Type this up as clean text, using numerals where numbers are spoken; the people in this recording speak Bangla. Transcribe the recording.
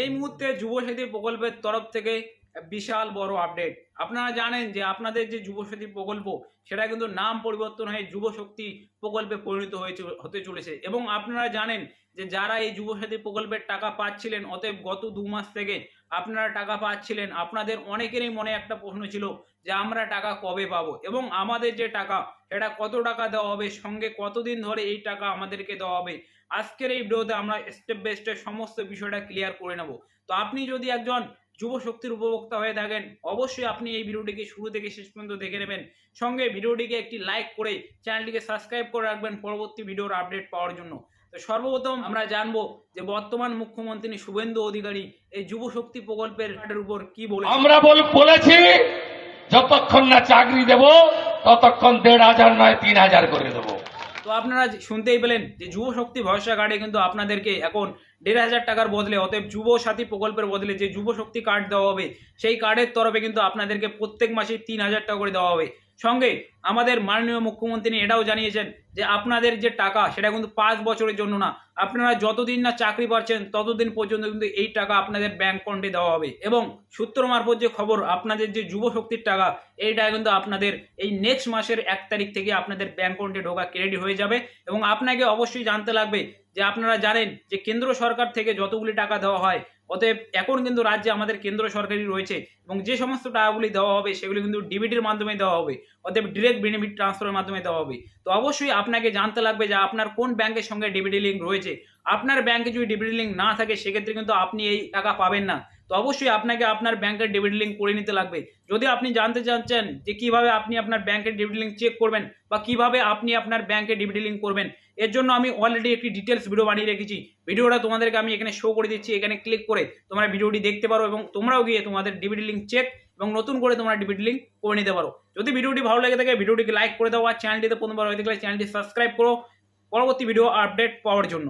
এই মুহূর্তে যুবসাথী প্রকল্পের তরফ থেকে বিশাল বড় আপডেট। আপনারা জানেন যে আপনাদের যে যুবসাথী প্রকল্প সেটা কিন্তু নাম পরিবর্তন হয়ে যুবশক্তি প্রকল্পে পরিণত হতে চলেছে এবং আপনারা জানেন যে যারা এই যুবসাথী প্রকল্পের টাকা পাচ্ছিলেন, অতএব গত 2 মাস থেকে আপনারা টাকা পাচ্ছিলেন, আপনাদের অনেকেরই মনে একটা প্রশ্ন ছিল যে আমরা টাকা কবে পাবো এবং আমাদের যে টাকা সেটা কত টাকা দেওয়া হবে, সঙ্গে কতদিন ধরে এই টাকা আমাদেরকে দেওয়া হবে। আজকের এই ভিডিওতে আমরা স্টেপ বাই স্টেপ সমস্ত বিষয়টা ক্লিয়ার করে নেব। তো আপনি যদি একজন যুব শক্তির উপভোক্তা হয়ে থাকেন, অবশ্যই আপনি এই ভিডিওটিকে শুরু থেকে শেষ পর্যন্ত দেখে নেবেন। সঙ্গে ভিডিওটিকে একটি লাইক করে চ্যানেলটিকে সাবস্ক্রাইব করে রাখবেন পরবর্তী ভিডিওর আপডেট পাওয়ার জন্য। তো সর্বপ্রথম আমরা জানবো যে বর্তমান মুখ্যমন্ত্রী শুভেন্দু অধিকারী এই যুব শক্তি প্রকল্পের উপর কি বলেছেন। আমরা বলেছি যতক্ষণ না চাকরি দেব ততক্ষণ 1,500 নয় 3,000 করে দেবো। তো আপনারা শুনতেই পেলেন যে যুব শক্তি ভরসা কার্ডে কিন্তু আপনাদেরকে এখন 1,500 টাকার বদলে, অতএব যুব সাথী প্রকল্পের বদলে যে যুব শক্তি কার্ড দেওয়া হবে সেই কার্ডের তরফে কিন্তু আপনাদেরকে প্রত্যেক মাসে 3,000 টাকা করে দেওয়া হবে। সঙ্গে আমাদের মাননীয় মুখ্যমন্ত্রী এটাও জানিয়েছেন যে আপনাদের যে টাকা সেটা কিন্তু 5 বছরের জন্য না, আপনারা যতদিন না চাকরি পাচ্ছেন ততদিন পর্যন্ত কিন্তু এই টাকা আপনাদের ব্যাংক অ্যাকাউন্টে দেওয়া হবে। এবং সূত্র মারফত যে খবর, আপনাদের যে যুব শক্তির টাকা এইটা কিন্তু আপনাদের এই নেক্সট মাসের 1 তারিখ থেকে আপনাদের ব্যাংক অ্যাকাউন্টে ঢোকা ক্রেডিট হয়ে যাবে। এবং আপনাকে অবশ্যই জানতে লাগবে যে আপনারা জানেন যে কেন্দ্র সরকার থেকে যতগুলি টাকা দেওয়া হয়, অতএব এখন কিন্তু রাজ্যে আমাদের কেন্দ্র সরকারই রয়েছে এবং যে সমস্ত টাকাগুলি দেওয়া হবে সেগুলি কিন্তু ডিবিটির মাধ্যমে দেওয়া হবে, অতএব ডিরেক্ট বেনিফিট ট্রান্সফারের মাধ্যমে দেওয়া হবে। তো অবশ্যই আপনাকে জানতে লাগবে যে আপনার কোন ব্যাংকের সঙ্গে ডিবিটি লিঙ্ক রয়েছে। আপনার ব্যাংকে যদি ডিবিটি লিঙ্ক না থাকে সেক্ষেত্রে কিন্তু আপনি এই টাকা পাবেন না। তো অবশ্যই আপনাকে আপনার ব্যাংকের ডিবিটি লিঙ্ক করে নিতে লাগবে। যদি আপনি জানতে চাচ্ছেন যে কিভাবে আপনি আপনার ব্যাংকের ডিবিটি লিঙ্ক চেক করবেন বা কিভাবে আপনি আপনার ব্যাংকের ডিবিটি লিঙ্ক করবেন, এর জন্য আমি অলরেডি একটি ডিটেলস ভিডিও বানিয়ে রেখেছি। ভিডিওটা তোমাদেরকে আমি এখানে শো করে দিচ্ছি, এখানে ক্লিক করে তোমরা ভিডিওটি দেখতে পারো এবং তোমরাও গিয়ে তোমাদের ডিবিটি লিঙ্ক চেক এবং নতুন করে তোমরা ডিবিটি লিঙ্ক করে নিতে পারো। যদি ভিডিওটি ভালো লেগে থাকে ভিডিওটিকে লাইক করে দাও আর চ্যানেলটিতে প্রথমবার হয়ে থাকলে চ্যানেলটি সাবস্ক্রাইব করো পরবর্তী ভিডিও আপডেট পাওয়ার জন্য।